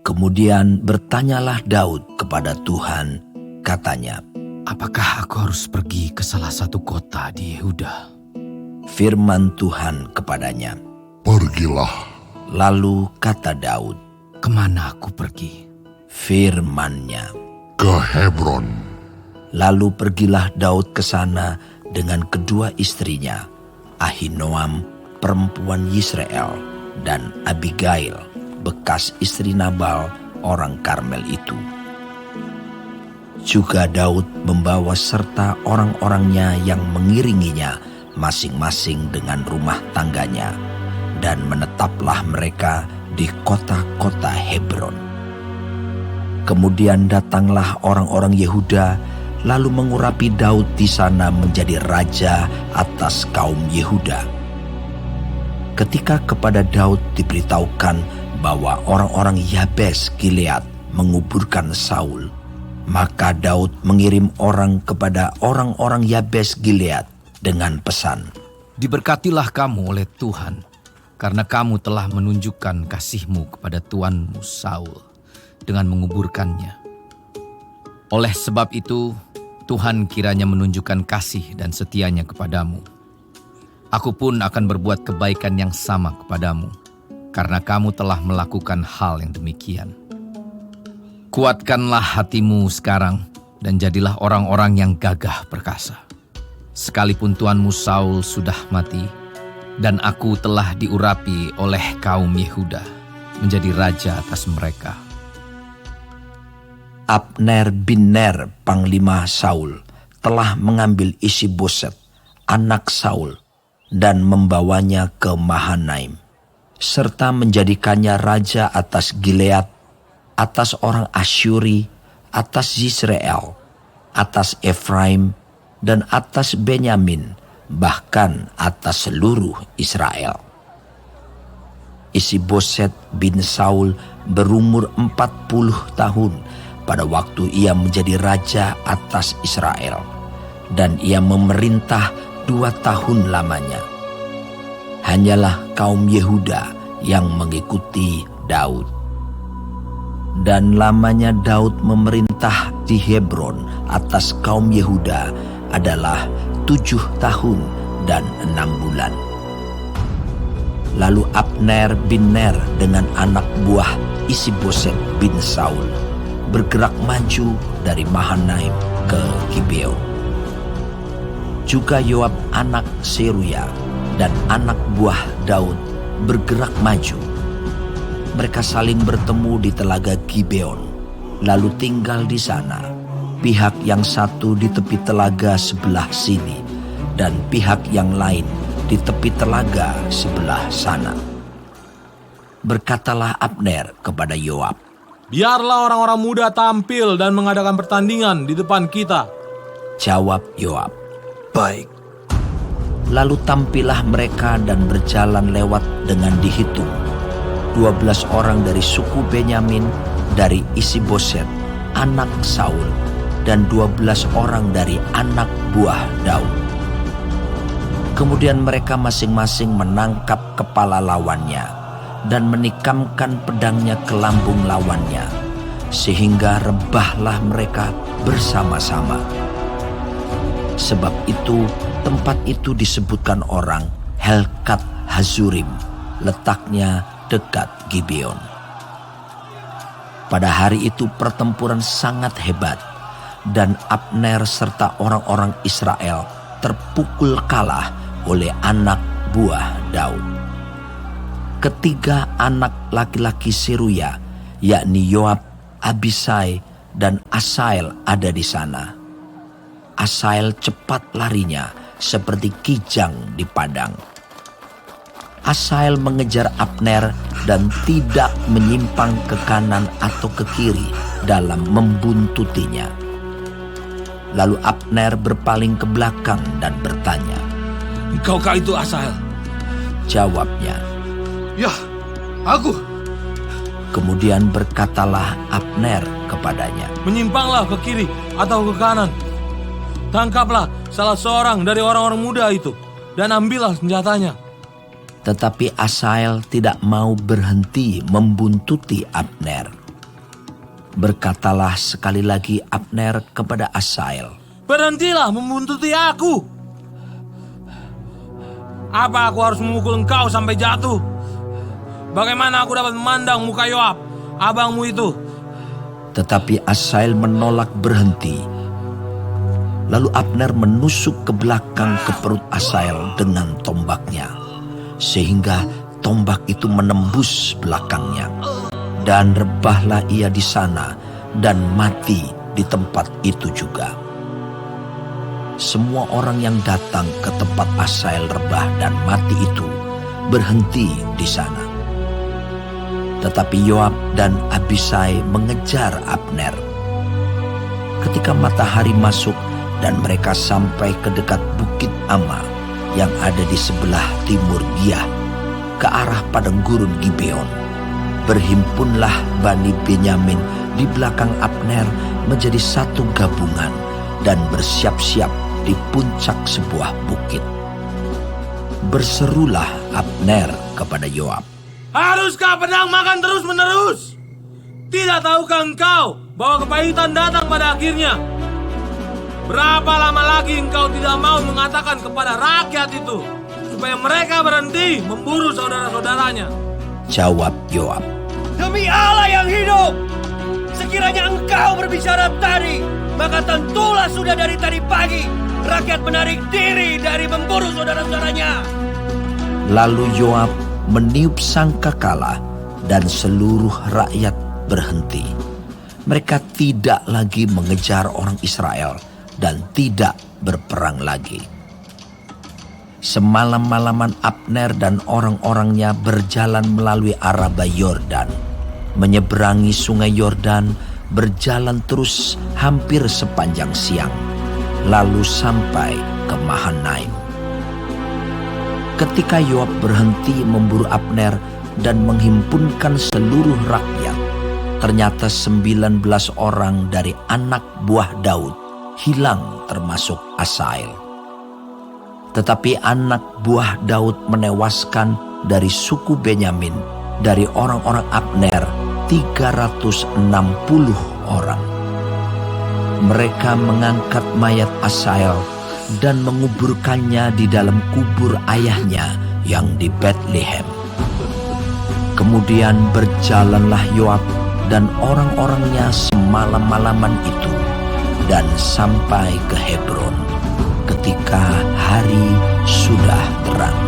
Kemudian bertanyalah Daud kepada Tuhan, katanya, "Apakah aku harus pergi ke salah satu kota di Yehuda?" Firman Tuhan kepadanya, "Pergilah." Lalu kata Daud, "Kemana aku pergi?" Firman-Nya, "Ke Hebron." Lalu pergilah Daud ke sana dengan kedua istrinya, Ahinoam, perempuan Yisrael, dan Abigail, bekas istri Nabal, orang Karmel itu. Juga Daud membawa serta orang-orangnya yang mengiringinya, masing-masing dengan rumah tangganya, dan menetaplah mereka di kota-kota Hebron. Kemudian datanglah orang-orang Yehuda, lalu mengurapi Daud di sana menjadi raja atas kaum Yehuda. Ketika kepada Daud diberitahukan bahwa orang-orang Yabes Gilead menguburkan Saul, maka Daud mengirim orang kepada orang-orang Yabes Gilead dengan pesan, "Diberkatilah kamu oleh Tuhan, karena kamu telah menunjukkan kasih-Mu kepada tuanmu Saul dengan menguburkannya. Oleh sebab itu, Tuhan kiranya menunjukkan kasih dan setianya kepadamu. Aku pun akan berbuat kebaikan yang sama kepadamu, karena kamu telah melakukan hal yang demikian. Kuatkanlah hatimu sekarang, dan jadilah orang-orang yang gagah perkasa. Sekalipun tuanmu Saul sudah mati, dan aku telah diurapi oleh kaum Yehuda menjadi raja atas mereka." Abner bin Ner, panglima Saul, telah mengambil Isi-Boset, anak Saul, dan membawanya ke Mahanaim, serta menjadikannya raja atas Gilead, atas orang Asyuri, atas Yisrael, atas Efraim, dan atas Benyamin, bahkan atas seluruh Israel. Isi-Boset bin Saul berumur 40 tahun pada waktu ia menjadi raja atas Israel, dan ia memerintah 2 tahun lamanya. Hanyalah kaum Yehuda yang mengikuti Daud. Dan lamanya Daud memerintah di Hebron atas kaum Yehuda adalah 7 tahun dan 6 bulan. Lalu Abner bin Ner dengan anak buah Isi-Boset bin Saul bergerak maju dari Mahanaim ke Gibeon. Juga Yoab anak Seruya dan anak buah Daud bergerak maju. Mereka saling bertemu di telaga Gibeon, lalu tinggal di sana. Pihak yang satu di tepi telaga sebelah sini, dan pihak yang lain di tepi telaga sebelah sana. Berkatalah Abner kepada Yoab, "Biarlah orang-orang muda tampil dan mengadakan pertandingan di depan kita." Jawab Yoab, "Baik." Lalu tampillah mereka dan berjalan lewat dengan dihitung 12 orang dari suku Benyamin, dari Isi-Boset, anak Saul, dan 12 orang dari anak buah Daud. Kemudian mereka masing-masing menangkap kepala lawannya dan menikamkan pedangnya ke lambung lawannya, sehingga rebahlah mereka bersama-sama. Sebab itu tempat itu disebutkan orang Helkat Hazurim, letaknya dekat Gibeon. Pada hari itu pertempuran sangat hebat, dan Abner serta orang-orang Israel terpukul kalah oleh anak buah Daud. Ketiga anak laki-laki Seruya, yakni Yoab, Abisai, dan Asael ada di sana. Asael cepat larinya seperti kijang di padang. Asael mengejar Abner dan tidak menyimpang ke kanan atau ke kiri dalam membuntutinya. Lalu Abner berpaling ke belakang dan bertanya, "Engkaukah itu Asael?" Jawabnya, "Ya, aku." Kemudian berkatalah Abner kepadanya, "Menyimpanglah ke kiri atau ke kanan. Tangkaplah salah seorang dari orang-orang muda itu dan ambillah senjatanya." Tetapi Asael tidak mau berhenti membuntuti Abner. Berkatalah sekali lagi Abner kepada Asahel, "Berhentilah membuntuti aku. Apa aku harus memukul engkau sampai jatuh? Bagaimana aku dapat memandang muka Yoab, abangmu itu?" Tetapi Asahel menolak berhenti. Lalu Abner menusuk ke belakang ke perut Asahel dengan tombaknya, sehingga tombak itu menembus belakangnya. Dan rebahlah ia di sana dan mati di tempat itu juga. Semua orang yang datang ke tempat Asahel rebah dan mati itu berhenti di sana. Tetapi Yoab dan Abisai mengejar Abner. Ketika matahari masuk dan mereka sampai ke dekat Bukit Ama yang ada di sebelah timur Giah, ke arah padang gurun Gibeon, berhimpunlah Bani Benyamin di belakang Abner menjadi satu gabungan dan bersiap-siap di puncak sebuah bukit. Berserulah Abner kepada Yoab, "Haruskah pedang makan terus-menerus? Tidak tahukah engkau bahwa kepahitan datang pada akhirnya? Berapa lama lagi engkau tidak mau mengatakan kepada rakyat itu supaya mereka berhenti memburu saudara-saudaranya?" Jawab Yoab, Demi Allah yang hidup, sekiranya engkau berbicara tadi, maka tentulah sudah dari tadi pagi rakyat menarik diri dari memburu saudara-saudaranya. Lalu Yoab meniup sangkakala dan seluruh rakyat berhenti. Mereka tidak lagi mengejar orang Israel dan tidak berperang lagi. Semalam-malaman Abner dan orang-orangnya berjalan melalui Araba Yordan, menyeberangi sungai Yordan, berjalan terus hampir sepanjang siang, lalu sampai ke Mahanaim. Ketika Yoab berhenti memburu Abner dan menghimpunkan seluruh rakyat, ternyata 19 orang dari anak buah Daud hilang termasuk Asahel. Tetapi anak buah Daud menewaskan dari suku Benyamin, dari orang-orang Abner, 360 orang. Mereka mengangkat mayat Asahel dan menguburkannya di dalam kubur ayahnya yang di Betlehem. Kemudian berjalanlah Yoab dan orang-orangnya semalam-malaman itu dan sampai ke Hebron ketika hari sudah terang.